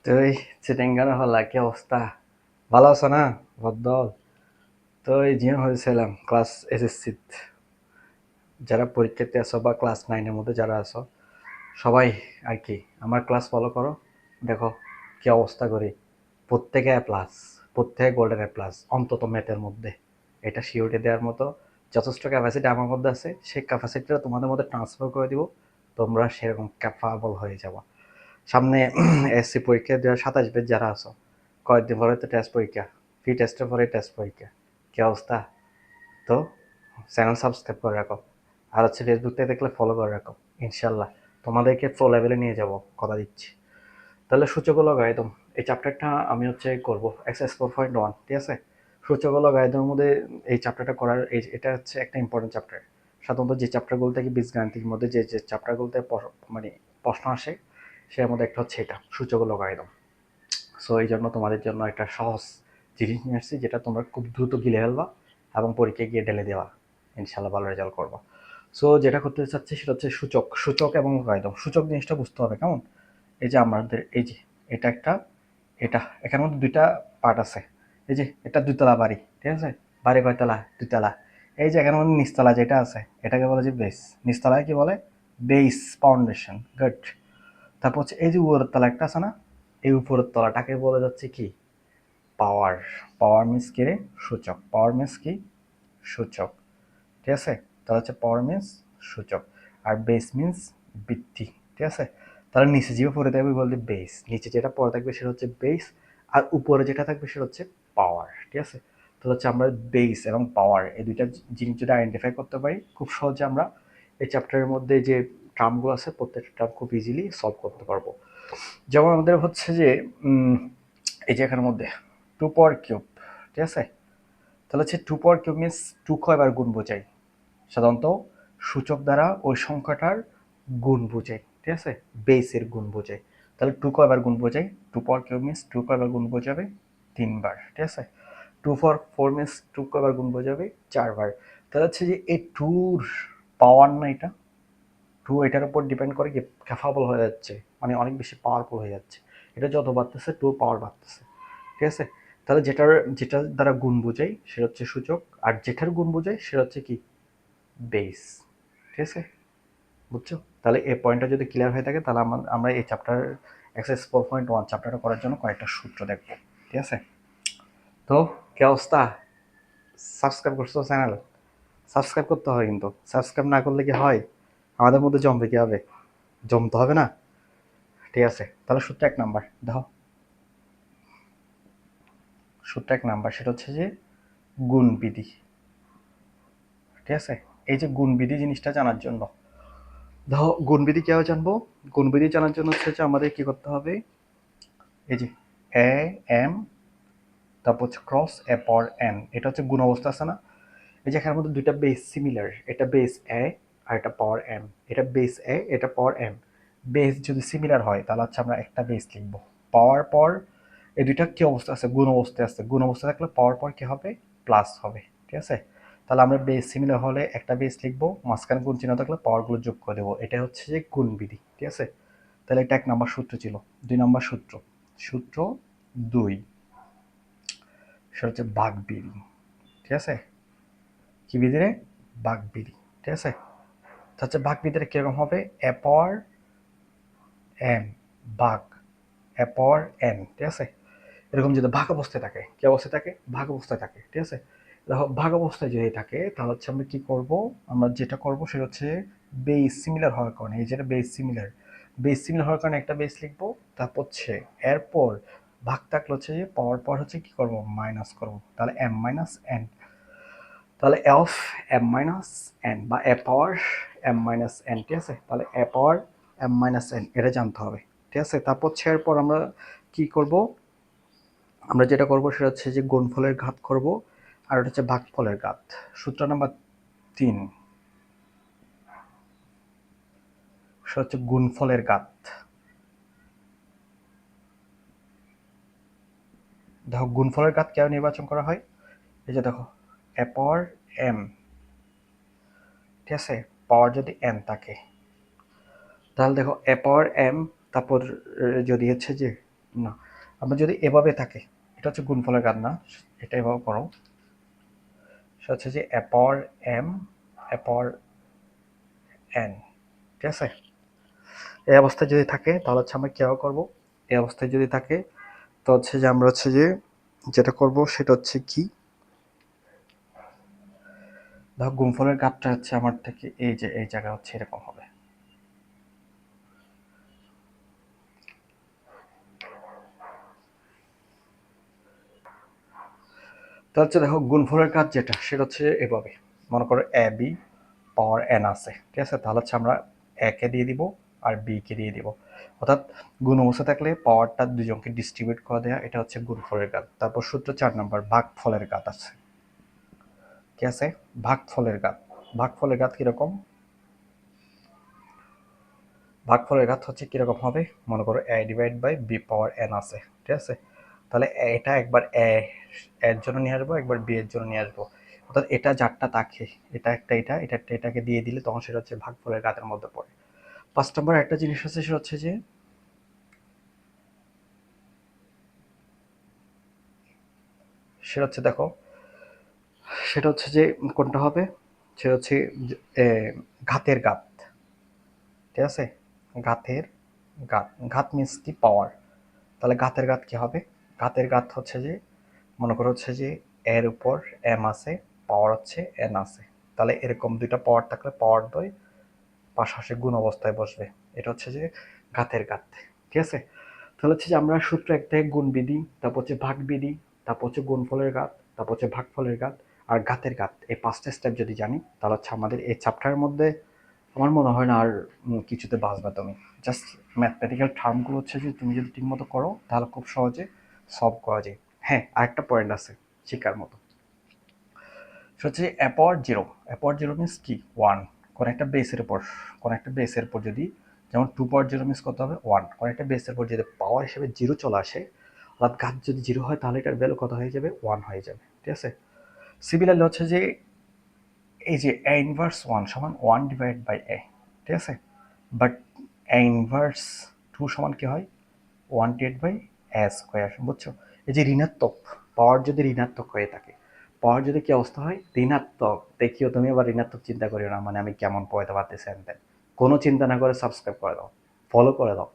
তুই চিটাঙ্গার হলা কি অবস্থা? ভালো আছো না বদ্দল? তো এই যে হয়েছিলাম ক্লাস এসএসসি, যারা পরীক্ষাতে আছো বা ক্লাস নাইনের মধ্যে যারা আছো সবাই আর কি আমার ক্লাস ফলো করো। দেখো কি অবস্থা করি, প্রত্যেকে এ প্লাস, প্রত্যেকে গোল্ডেন এ প্লাস অন্তত ম্যাথের মধ্যে। এটা সিওরিটি দেওয়ার মতো যথেষ্ট ক্যাপাসিটি আমার মধ্যে আছে, সেই ক্যাপাসিটিটা তোমাদের মধ্যে ট্রান্সফার করে দিব। তোমরা সেরকম ক্যাপাবল হয়ে যাবা। সামনে এসসি পরীক্ষা 2027 ব্যাচ যারা আছো, কয়েকদিন পরে তো টেস্ট পরীক্ষা, ফি টেস্টের পরে টেস্ট পরীক্ষা। কি অবস্থা? তো চ্যানেল সাবস্ক্রাইব করে রাখো, আর হচ্ছে ফেসবুক থেকে দেখলে ফলো করে রাখো। ইনশাল্লাহ তোমাদেরকে প্রো লেভেলে নিয়ে যাব, কথা দিচ্ছি। তাহলে সূচক লগায়দম, এই চ্যাপ্টারটা আমি হচ্ছে করবো এক্সারসাইজ 4.1, ঠিক আছে? সূচক লগায়দমের মধ্যে এই চ্যাপ্টারটা করার এটা হচ্ছে একটা ইম্পর্টেন্ট চ্যাপ্টার। সাধারণত যে চ্যাপ্টারগুলো থেকে বীজগাণিতিক মধ্যে যে চ্যাপ্টারগুলোতে মানে প্রশ্ন আসে, সের মধ্যে একটা হচ্ছে এটা সূচক লগায়দম। সো এই জন্য তোমাদের জন্য একটা সহজ জিনিস নিয়ে আসছি, যেটা তোমরা খুব দ্রুত গিলে ফেলবা এবং পরীক্ষায় গিয়ে ঢেলে দেওয়া। ইনশাল্লাহ ভালো রেজাল্ট করবা। সো যেটা করতে চাচ্ছি সেটা হচ্ছে সূচক, সূচক এবং লগায়দম। সূচক জিনিসটা বুঝতে হবে কেমন। এই যে আমাদের এই যে এটা একটা, এটা এখানের মধ্যে দুইটা পার্ট আছে। এই যে এটা দুইতলা বাড়ি, ঠিক আছে? বাড়ি কয়তলা? দুইতলা। এই যে এখানের মধ্যে নিচতলা যেটা আছে, এটাকে বলে যে বেস। নিচতলায় কি বলে? Base, foundation. গুড। তারপর হচ্ছে এই যে উপরের তলা একটা আছে না, এই উপরের তলাটাকে বলে যাচ্ছে কি? পাওয়ার। পাওয়ার মিন্স কি রে? সূচক। পাওয়ার মিন্স কি? সূচক। ঠিক আছে? তাহলে হচ্ছে পাওয়ার মিন্স সূচক, আর বেস মিন্স ভিত্তি। ঠিক আছে? তাহলে নিচে যেটা পড়ে থাকবে বলতে বেস, নিচে যেটা পড়ে থাকবে সেটা হচ্ছে বেস, আর উপরে যেটা থাকবে সেটা হচ্ছে পাওয়ার। ঠিক আছে? তাহলে হচ্ছে আমরা বেস এবং পাওয়ার এই দুইটা জিনিস যদি আইডেন্টিফাই করতে পারি, খুব সহজে আমরা এই চ্যাপ্টারের মধ্যে যে টার্মগুলো আছে প্রত্যেকটা টার্ম খুব ইজিলি সলভ করতে পারবো। যেমন আমাদের হচ্ছে যে এই যে এখানের মধ্যে 2 পাওয়ার কিউব, ঠিক আছে? তাহলে হচ্ছে 2 পাওয়ার কিউব মিনস 2 কয়বার গুণ বোঝায়? সাধারণত সূচক দ্বারা ওই সংখ্যাটার গুণ বোঝায়, ঠিক আছে? বেসের গুণ বোঝায়। তাহলে 2 কয়বার গুণ বোঝায়? 2 পাওয়ার কিউব মিনস 2 কয়বার গুণ বোঝাবে? 3 বার, ঠিক আছে? 2 ফর 4 মিনস 2 কয়বার গুণ বোঝাবে? 4 বার। তাহলে হচ্ছে যে এই টুর পাওয়ার না, এটা টু এটার উপর ডিপেন্ড করে কি ক্যাপাবল হয়ে যাচ্ছে, মানে অনেক বেশি পাওয়ারফুল হয়ে যাচ্ছে। এটা যত বাড়তেছে টুর পাওয়ার বাড়তেছে, ঠিক আছে? তাহলে যেটার দ্বারা গুণ বোঝাই সেটা হচ্ছে সূচক, আর যেটার গুণ বোঝাই সেটা হচ্ছে কি? বেস। ঠিক আছে? বুঝছো? তাহলে এই পয়েন্টটা যদি ক্লিয়ার হয়ে থাকে, তাহলে আমরা এই চ্যাপ্টার এক্সারসাইজ 4.1 চ্যাপ্টারটা করার জন্য কয়েকটা সূত্র দেখবো, ঠিক আছে? তো কি অবস্থা? সাবস্ক্রাইব করছো চ্যানেল? সাবস্ক্রাইব করতে হবে, কিন্তু সাবস্ক্রাইব না করলে কি হয়? আমাদের মধ্যে জমবে কি হবে? জমতে হবে না? ঠিক আছে, তাহলে সূত্র 1 নাম্বার দেখো। সূত্র 1 নাম্বার সেটা হচ্ছে যে গুণ বিধি। ঠিক আছে? এই যে গুণ বিধি জিনিসটা জানার জন্য, দেখো গুণবিধি কিভাবে জানবো? গুণবিধি জানার জন্য হচ্ছে যে আমাদের কি করতে হবে? এই যে এ এম, তারপর হচ্ছে ক্রস এ পাওয়ার এন, এটা হচ্ছে গুণ অবস্থা আছে না? এই যে এখানের মধ্যে দুইটা বেস সিমিলার, এটা বেস এ আর এটা পাওয়ার এম। এটা বেস এ, এটা পাওয়ার এম। বেস যদি সিমিলার হয় তাহলে হচ্ছে আমরা একটা বেস লিখবো। পাওয়ার পর এই দুইটা কি অবস্থা আছে? গুণ অবস্থায় আছে। গুণ অবস্থা থাকলে পাওয়ার পর কি হবে? প্লাস হবে। ঠিক আছে? তাহলে আমরা বেস সিমিলার হলে একটা বেস লিখবো, মাঝখানে গুণ চিহ্ন থাকলে পাওয়ারগুলো যোগ করে দেবো। এটা হচ্ছে যে গুণ বিধি। ঠিক আছে? তাহলে এটা 1 নাম্বার সূত্র ছিল। 2 নাম্বার সূত্র, সূত্র 2, সেটা হচ্ছে ভাগ বিধি। ঠিক আছে? কি বিধি রে? ভাগ বিধি। ঠিক আছে? হচ্ছে ভাগ বিধিটা কিরকম হবে? এ পাওয়ার এম ভাগ এ পাওয়ার এন। ঠিক আছে? এরকম যদি ভাগ অবস্থায় থাকে, কি অবস্থায় থাকে? ভাগ অবস্থায় থাকে। ঠিক আছে? দেখো ভাগ অবস্থায় যদি থাকে তাহলে হচ্ছে আমরা কি করব? আমরা যেটা করব সেটা হচ্ছে বেস সিমিলার হওয়ার কারণে, এই যেটা বেস সিমিলার, বেস সিমিলার হওয়ার কারণে একটা বেস লিখবো। তারপর হচ্ছে এরপর ভাগ থাকলে হচ্ছে যে পাওয়ার পর হচ্ছে কি করব? মাইনাস করব। তাহলে এম মাইনাস এন। তাহলে এফ এম মাইনাস এন বা এ পাওয়ার এম মাইনাস এন। ঠিক আছে? তাহলে এ পাওয়ার এম মাইনাস এন এটা জানতে হবে। ঠিক আছে? তারপর হচ্ছে এরপর আমরা কি করব? আমরা যেটা করব সেটা হচ্ছে যে গুণফলের ঘাত করব, আর এটা হচ্ছে ভাগফলের ঘাত। সূত্র নাম্বার 3 সেটা হচ্ছে গুণফলের ঘাত। দেখো গুণফলের ঘাত কেন নির্বাচন করা হয়? এই যে দেখো এ পাওয়ার এম, ঠিক আছে? পাওয়ার যদি এন থাকে তাহলে দেখো এ পাওয়ার এম, তারপর যদি হচ্ছে যে না, আমরা যদি এভাবে থাকে, এটা হচ্ছে গুণফলের ঘাত না, এটা এভাবে করো, সেটা হচ্ছে যে এ পাওয়ার এম এ পাওয়ার এন, ঠিক আছে। এই অবস্থায় যদি থাকে তাহলে হচ্ছে আমরা কীভাবে করবো, এই অবস্থায় যদি থাকে তো হচ্ছে যে আমরা হচ্ছে যে যেটা করব সেটা হচ্ছে কি, দেখো গুণফলের ঘাতটা হচ্ছে আমার থেকে এই যে এই জায়গা হচ্ছে এরকম হবে, তো হচ্ছে দেখো গুণফলের কাজ যেটা সেটা হচ্ছে এভাবে, মনে করো এ বি পাওয়ার এন আছে, ঠিক আছে, তাহলে হচ্ছে আমরা এ কে দিয়ে দিব আর বি কে দিয়ে দিব, অর্থাৎ গুণ অবস্থা থাকলে পাওয়ারটা দুজনকে ডিস্ট্রিবিউট করে দেওয়া, এটা হচ্ছে গুণফলের ঘাত। তারপর সূত্র 4 নম্বর ভাগফলের ঘাত আছে, ঠিক আছে, ভাগফলের ঘাত। ভাগফলের ঘাত কিরকম, ভাগফলের ঘাত হচ্ছে কিরকম হবে, মনে করো a divide by b power n আছে, ঠিক আছে, তাহলে এটা একবার এ এর জন্য নিয়ে আসবো, একবার বি এর জন্য নিয়ে আসবো, অর্থাৎ এটা যারটা তাকে এটা একটা এটা একটা এটাকে দিয়ে দিলে তখন সেটা হচ্ছে ভাগফলের ঘাতের মধ্যে পড়ে। 5 নম্বর একটা জিনিস আছে, সেটা হচ্ছে যে সেটা হচ্ছে দেখো, সেটা হচ্ছে যে কোনটা হবে, সেটা হচ্ছে এ, ঘাতের ঘাত, ঠিক আছে, ঘাতের ঘাত, ঘাত মিন্স কি পাওয়ার, তাহলে ঘাতের ঘাত কি হবে, ঘাতের ঘাত হচ্ছে যে মনে করো হচ্ছে যে এর উপর এম আছে, পাওয়ার হচ্ছে এন আছে, তাহলে এরকম দুইটা পাওয়ার থাকলে পাওয়ার দ্বয় পাশাপাশি গুণ অবস্থায় বসবে, এটা হচ্ছে যে ঘাতের ঘাত, ঠিক আছে। তাহলে হচ্ছে যে আমরা সূত্র এক থেকে গুণ বিধি, তারপর হচ্ছে ভাগ বিধি, তারপর হচ্ছে গুণফলের ঘাত, তারপর হচ্ছে ভাগফলের ঘাত আর ঘাতের ঘাত, এই 5টা স্টেপ যদি জানি তাহলে হচ্ছে আমাদের এই চ্যাপ্টারের মধ্যে আমার মনে হয় না আর কিছুতে বাঁচবে তুমি। জাস্ট ম্যাথমেটিক্যাল টার্মগুলো হচ্ছে যে তুমি যদি ঠিকমতো করো তাহলে খুব সহজে সলভ করা যায়। হ্যাঁ, আরেকটা পয়েন্ট আছে শিকার মতো, সেটা হচ্ছে অ্যাপওয়ার্ড জিরো। অ্যাপওয়ার্ড জিরো মিনস কি, ওয়ান। কোন একটা বেসের উপর, কোন একটা বেসের উপর যদি, যেমন 2 পাওয়ার 0 মিনস কত হবে, ওয়ান। কোন একটা বেসের উপর যদি পাওয়ার হিসেবে জিরো চলে আসে, অর্থাৎ ঘাত যদি জিরো হয় তাহলে এটার ভ্যালু কত হয়ে যাবে, ওয়ান হয়ে যাবে, ঠিক আছে। সিমিলারলি হচ্ছে যে এই যে এ ইনভার্স ওয়ান সমান ওয়ান ডিভাইড বাই এ, ঠিক আছে, বাট এ ইনভার্স টু সমান কি হয়, one divide by A square, বুঝছো। এই যে ঋণাত্মক পাওয়ার যদি ঋণাত্মক হয়ে থাকে, পাওয়ার যদি কি অবস্থা হয় ঋণাত্মক, দেখিও তুমি আবার ঋণাত্মক চিন্তা করিও না, মানে আমি কেমন পড়াতে পারতেছি এনতেন, কোনো চিন্তা না করে সাবস্ক্রাইব করে দাও, ফলো করে দাও,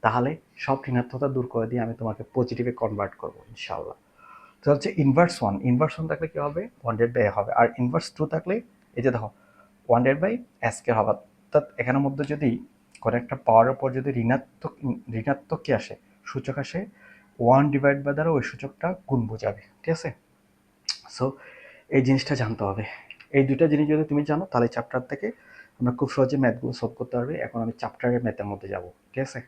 তাহলে সব ঋণাত্মকতা দূর করে দিয়ে আমি তোমাকে পজিটিভে কনভার্ট করবো ইনশাল্লাহ। তো হচ্ছে ইনভার্স ওয়ান, ইনভার্স ওয়ান থাকলে কি হবে, ওয়ান ডিভাইড বাই এ হবে, আর ইনভার্স টু থাকলে এই যে দেখো ওয়ান ডিভাইড বাই এস কে হবে, অর্থাৎ এখানের মধ্যে যদি কোনো একটা পাওয়ারের উপর যদি ঋণাত্মক ঋণাত্মক কি আসে, সূচক আসে, ওয়ান ডিভাইড বাই দ্বারা ওই সূচকটা গুণ বোঝাবে, ঠিক আছে। সো এই জিনিসটা জানতে হবে, এই দুইটা জিনিস যদি তুমি জানো তাহলে চ্যাপ্টার থেকে আমরা খুব সহজে ম্যাথগুলো সলভ করতে পারবে। এখন আমি চ্যাপ্টারের ম্যাথের মধ্যে যাব, ঠিক আছে।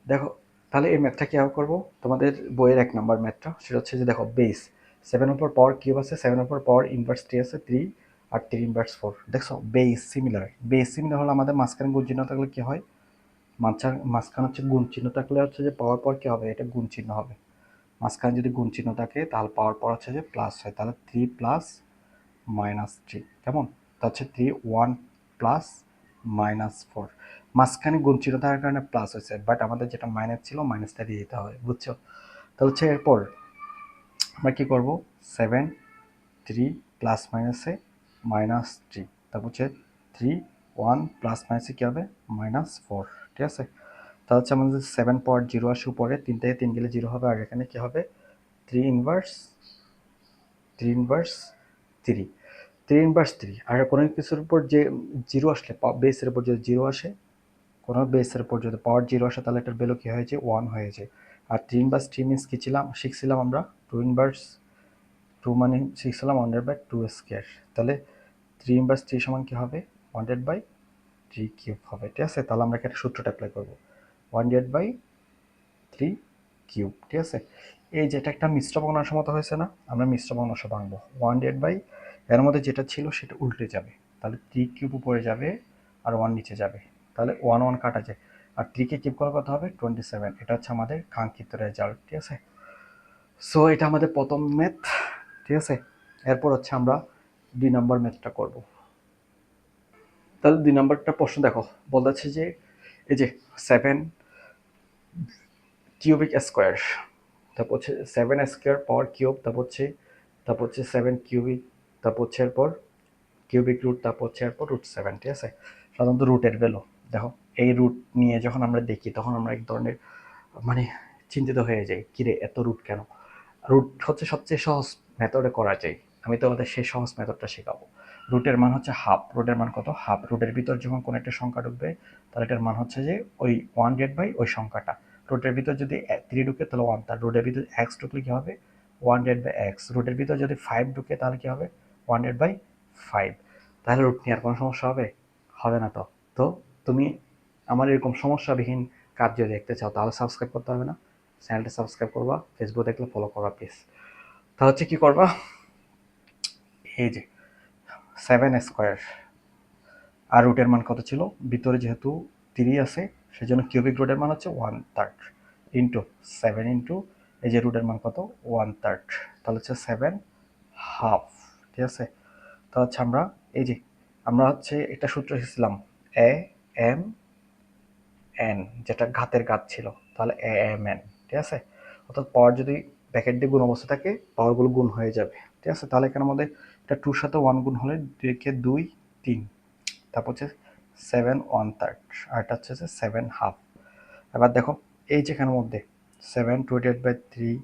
দেখো তাহলে এই ম্যাথটা কীভাবে করবো, তোমাদের বইয়ের 1 নম্বর ম্যাথটা সেটা হচ্ছে যে দেখো বেস 7 উপর পাওয়ার কিউব আছে, 7 উপর পাওয়ার ইনভার্স 3 আছে, 3 আর 3 ইনভার্স 4, দেখছো বেস সিমিলার, বেস সিমিলার হলে আমাদের মাঝখানে গুণ চিহ্ন থাকলে কি হয়, মাঝখানে হচ্ছে গুণ চিহ্ন থাকলে হচ্ছে যে পাওয়ার পর কি হবে, এটা গুণ চিহ্ন হবে, মাঝখানে যদি গুণ চিহ্ন থাকে তাহলে পাওয়ার পর হচ্ছে যে প্লাস হয়, তাহলে 3 প্লাস মাইনাস 3 কেমন, তা হচ্ছে 3 1 প্লাস মাইনাস 4, মাঝখানে গুণ চিহ্ন থাকার কারণে প্লাস হয়েছে, বাট আমাদের যেটা মাইনাস ছিল মাইনাসটা দিয়ে দিতে হবে, বুঝছো। তাহলে হচ্ছে এরপর আমরা কী করবো, 7 3 প্লাস মাইনাসে মাইনাস 3, তারপর হচ্ছে 3 1 প্লাস মাইনাসে কী হবে, মাইনাস 4, ঠিক আছে। তাহলে হচ্ছে আমাদের 7 পাওয়ার 0 আসে উপরে, 3 থেকে 3 গেলে 0 হবে, আর এখানে কী হবে 3 ইনভার্স 3 ইনভার্স 3, 3 ইনভার্স 3, আর কোনো কিছুর উপর যে জিরো আসলে, বেসের উপর যদি জিরো আসে, কোনো বেসের উপর যদি পাওয়ার জিরো আসে তাহলে এটার ভ্যালু কী হয়েছে, ওয়ান হয়ে যায়। আর 3 ইনভার্স 3 মিনস কী ছিলাম, শিখছিলাম আমরা 2 ইনভার্স 2 মানে শিখছিলাম 1/2 স্কোয়ার, তাহলে 3 ইনভার্স 3 সমান কী হবে, 1/3 কিউব হবে, ঠিক আছে। তাহলে আমরা একটা সূত্রটা অ্যাপ্লাই করবো, 1/3 কিউব, ঠিক আছে। এই যেটা একটা মিশ্র ভগ্নাংশ মতো হয়েছে না, আমরা মিশ্র ভগ্নাংশ ভাঙবো, 1/, এর মধ্যে যেটা ছিল সেটা উল্টে যাবে, তাহলে 3 কিউব উপরে যাবে আর 1 নিচে যাবে, তাহলে 1 1 কাটা যায়, আর 3 কে কিউব করার কথা হবে 27, এটা হচ্ছে আমাদের কাঙ্ক্ষিত রেজাল্ট, ঠিক আছে। সো এটা আমাদের প্রথম ম্যাথ, ঠিক আছে। এরপর হচ্ছে আমরা 2 নম্বর ম্যাথটা করব। তাহলে 2 নম্বরটা প্রশ্ন দেখো, বলতেছে যে এই যে 7 কিউবিক স্কোয়ার, তারপর হচ্ছে 7 স্কোয়ার পাওয়ার কিউব, তারপর হচ্ছে 7 কিউবিক, তারপর হচ্ছে এরপর কিউবিক রুট, তারপর হচ্ছে এরপর √7। ঠিক আছে, সাধারণত রুটের ভ্যালু দেখো, এই রুট নিয়ে যখন আমরা দেখি তখন আমরা এক ধরনের মানে চিন্তিত হয়ে যাই, কিরে এত রুট কেন। রুট হচ্ছে সবচেয়ে সহজ মেথডে করা যায়, আমি তোমাদের সেই সহজ মেথডটা শেখাবো। রুটের মান হচ্ছে হাফ, রুটের মান কত, হাফ। রুটের ভিতর যখন কোনো একটা সংখ্যা ঢুকবে তাহলে এটার মান হচ্ছে যে ওই 100 ওই সংখ্যাটা। রুটের ভিতর যদি 3 ঢুকে তাহলে 1, তার রুটের ভিতর এক্স ঢুকলে কী হবে, 100/x। রুটের ভিতর যদি 5 ঢুকে তাহলে কী হবে, 100/5। তাহলে রুট নিয়ে আর কোনো সমস্যা হবে, হবে না। তো তো তুমি আমার এরকম সমস্যাবিহীন কাজ যদি দেখতে চাও তাহলে সাবস্ক্রাইব করতে হবে না, চ্যানেলটা সাবস্ক্রাইব করবা, ফেসবুক দেখলে ফলো করবা প্লিজ। তা হচ্ছে কী করবা, এই যে 7 স্কোয়ার, আর রুটের মান কত ছিল, ভিতরে যেহেতু 3 আছে সেজন্য কিউবিক রুটের মান হচ্ছে 1/3 ইন্টু 7 ইন্টু এই যে রুটের মান কত 1/3, তাহলে হচ্ছে 7/2। ঠিক আছে, তা হচ্ছে আমরা এই যে আমরা হচ্ছে একটা সূত্র এসেছিলাম AMN, যেটা ঘাতের ঘাত ছিল, তাহলে AMN। ঠিক আছে, অর্থাৎ পাওয়ার যদি ব্র্যাকেট দিয়ে গুণ অবস্থা থাকে পাওয়ারগুলো গুণ হয়ে যাবে। ঠিক আছে, তাহলে এখানে আমাদের এটা 2 সাথে 1 গুণ হলে 2 3, তারপর হচ্ছে 7/1/3, আর এটা হচ্ছে 7/2। এবার দেখো এই যেখানের মধ্যে 7/3,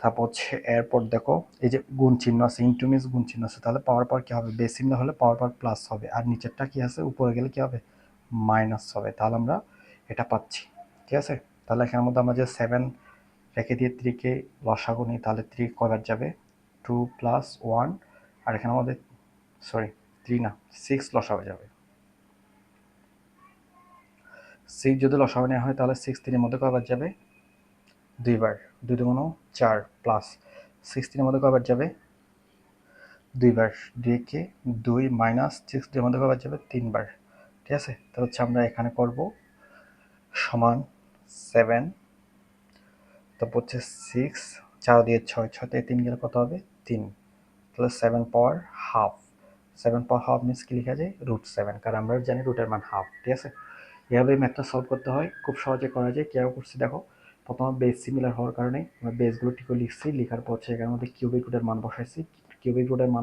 তারপর হচ্ছে এরপর দেখো এই যে গুণ চিহ্ন আছে, ইন্টু মিনস গুণ চিহ্ন আছে, তাহলে পাওয়ার পাওয়ার কী হবে, বেস চিহ্ন হলে পাওয়ার পাওয়ার প্লাস হবে, আর নিচেরটা কি আছে উপরে গেলে কি হবে, মাইনাস হবে। তাহলে আমরা এটা পাচ্ছি। ঠিক আছে, তাহলে এখানের মধ্যে আমরা যে 7 রেখে দিয়ে 3কে লসাগু নিই তাহলে 3 কবার যাবে, 2 + 1, আর এখানের মধ্যে সরি 3 না 6 লসাগু যাবে। 6 যদি লসাগু নেওয়া হয় তাহলে 6 3-এর মধ্যে কয়বার যাবে, 2 বার, 2 × 4 প্লাস 6 3-এর মধ্যে কয়বার যাবে, 2 বার, 2 2 মাইনাস 6 2-এর মধ্যে কয়বার যাবে, 3 বার। ঠিক আছে, তাহলে হচ্ছে আমরা এখানে করব সমান 7, তারপর হচ্ছে 6, 4 দিয়ে 6, 6 থেকে 3 গেলে কত হবে, 3, তাহলে 7/2। 7/2 মিনস কি লেখা যায়, √7, কারণ আমরা জানি রুটের মান হাফ। ঠিক আছে, এভাবে ম্যাথটা সলভ করতে হয়, খুব সহজে করা যায়। কীভাবে করছি দেখো, প্রথমে বেস সিমিলার হওয়ার কারণে আমরা বেসগুলো ঠিক লিখছি, লেখার পর হচ্ছে এখানের মধ্যে কিউবিক রুটের মান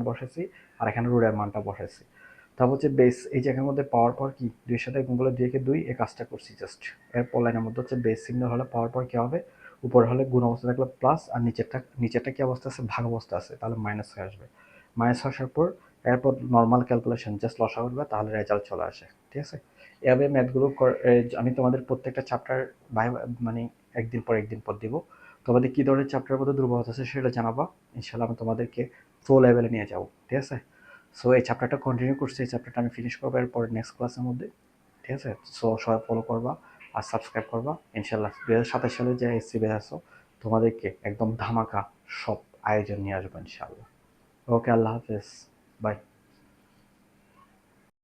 বসাইছি, আর এখানে রুটের মানটা বসাইছি। তারপর হচ্ছে বেস, এই যে এখানের মধ্যে পাওয়ার পর কি 2-এর সাথে গুণ করলে 2 কে 2, এই কাজটা করছি জাস্ট। এরপর লাইনের মধ্যে হচ্ছে বেস সিগন্যাল হলে পাওয়ার পর কী হবে, উপরে হলে গুণ অবস্থা থাকলে প্লাস, আর নিচেরটা কি অবস্থা আছে, ভাগ অবস্থা আছে, তাহলে মাইনাস হয়ে আসবে। মাইনাস আসার পর এরপর নর্মাল ক্যালকুলেশন জাস্ট লসাগু করবে, তাহলে রেজাল্ট চলে আসে। ঠিক আছে, এভাবে ম্যাথগুলো আমি তোমাদের প্রত্যেকটা চ্যাপ্টার মানে একদিন পর দিব। তোমাদের কী ধরনের চ্যাপ্টারের মধ্যে দুর্বলতা আছে সেটা জানাবা, ইনশাল্লাহ আমি তোমাদেরকে প্রো লেভেলে নিয়ে যাবো। ঠিক আছে, সো এই চ্যাপ্টারটা কন্টিনিউ করছি, এই চ্যাপ্টারটা আমি ফিনিশ করবো এরপর নেক্সট ক্লাসের মধ্যে। ঠিক আছে, সো সবাই ফলো করবা আর সাবস্ক্রাইব করবা। ইনশাল্লাহ 2027 সালে যে এসসি বের আসো তোমাদেরকে একদম ধামাকা সব আয়োজন নিয়ে আসবো ইনশাল্লাহ। ওকে, আল্লাহ হাফেজ, বাই।